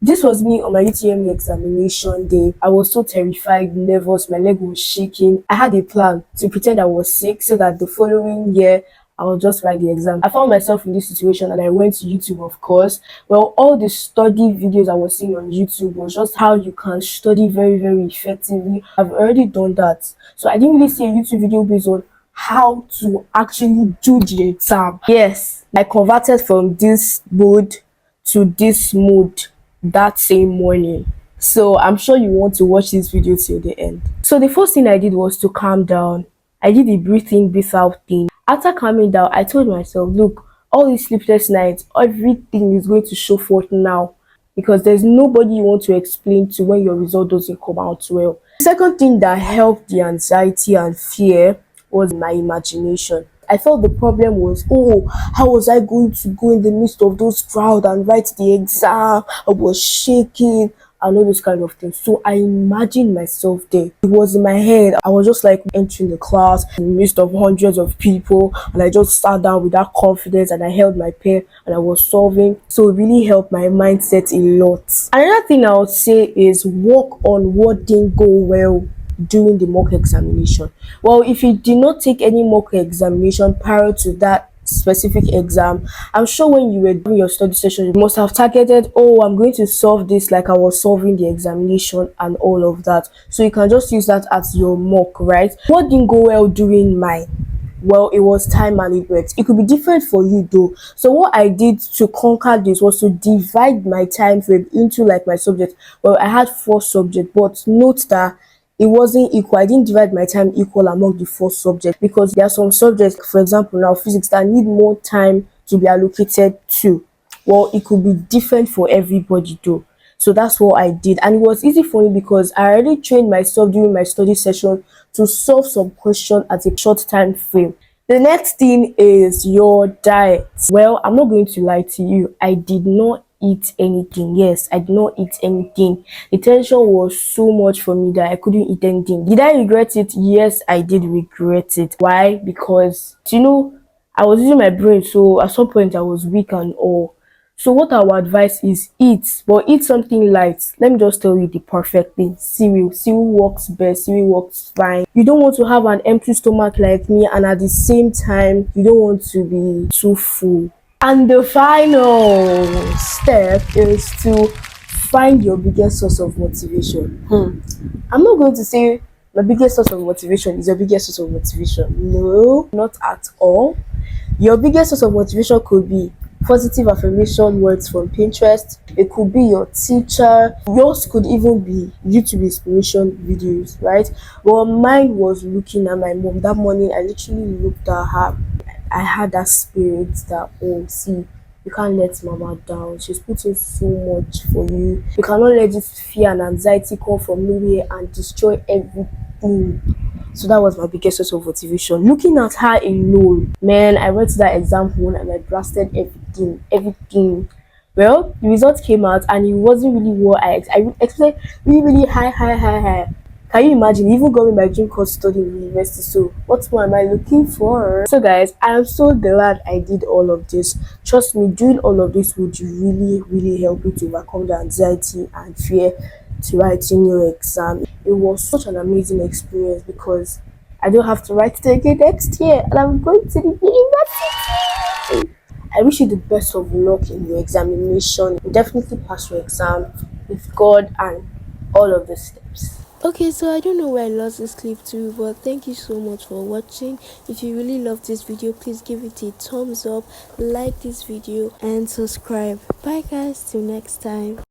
This was me on my UTME examination day. I was so terrified, nervous, my leg was shaking. I had a plan to pretend I was sick so that the following year I will just write the exam. I found myself in this situation and I went to YouTube, of course. Well, all the study videos I was seeing on YouTube was just how you can study very, very effectively. I've already done that. So I didn't really see a YouTube video based on how to actually do the exam. Yes, I converted from this mode to this mode that same morning. So I'm sure you want to watch this video till the end. So the first thing I did was to calm down. I did the breathe in, breathe out thing. After calming down, I told myself, look, all these sleepless nights, everything is going to show forth now, because there's nobody you want to explain to when your result doesn't come out well. The second thing that helped the anxiety and fear was my imagination. I felt the problem was, oh, how was I going to go in the midst of those crowd and write the exam? I was shaking and all those kind of things. So I imagined myself there. It was in my head. I was just like entering the class in the midst of hundreds of people, and I just sat down with that confidence and I held my pen and I was solving. So it really helped my mindset a lot. Another thing I would say is work on what didn't go well during the mock examination. Well, if you did not take any mock examination prior to that specific exam, I'm sure when you were doing your study session, you must have targeted, oh, I'm going to solve this like I was solving the examination and all of that. So you can just use that as your mock, right? What didn't go well during mine? Well, it was time management. It could be different for you though. So what I did to conquer this was to divide my time frame into like my subject. Well, I had 4 subjects, but note that it wasn't equal. I didn't divide my time equal among the 4 subjects, because there are some subjects, for example now physics, that need more time to be allocated to. Well, it could be different for everybody though. So that's what I did, and it was easy for me because I already trained myself during my study session to solve some questions at a short time frame. The next thing is your diet. Well, I'm not going to lie to you, I did not eat anything. Yes, I did not eat anything. The tension was so much for me that I couldn't eat anything. Did I regret it? Yes, I did regret it. Why? Because I was using my brain, so at some point I was weak and all. So what I would advise is eat, but eat something light. Let me just tell you the perfect thing. Cereal works best. Cereal works fine. You don't want to have an empty stomach like me, and at the same time you don't want to be too full. And the final step is to find your biggest source of motivation. I'm not going to say my biggest source of motivation is your biggest source of motivation. No, not at all. Your biggest source of motivation could be positive affirmation words from Pinterest. It could be your teacher. Yours could even be YouTube inspiration videos, right? Well, mine was looking at my mom. That morning, I literally looked at her. I had that spirit that, oh, see, you can't let mama down. She's putting so much for you. You cannot let this fear and anxiety come from nowhere and destroy everything. So that was my biggest source of motivation. Looking at her alone, man, I went to that exam hall and I blasted everything. Well, the results came out and it wasn't really what I expected. Really high. Can you imagine? Even got me my dream course studying in university. So what more am I looking for? So guys, I am so glad I did all of this. Trust me, doing all of this would really help you to overcome the anxiety and fear to writing your exam. It was such an amazing experience because I don't have to write it again next year, and I'm going to the university. I wish you the best of luck in your examination. You definitely pass your exam with God and all of the steps. Okay, so I don't know where I lost this clip to, but thank you so much for watching. If you really love this video, please give it a thumbs up, like this video and subscribe. Bye guys, till next time.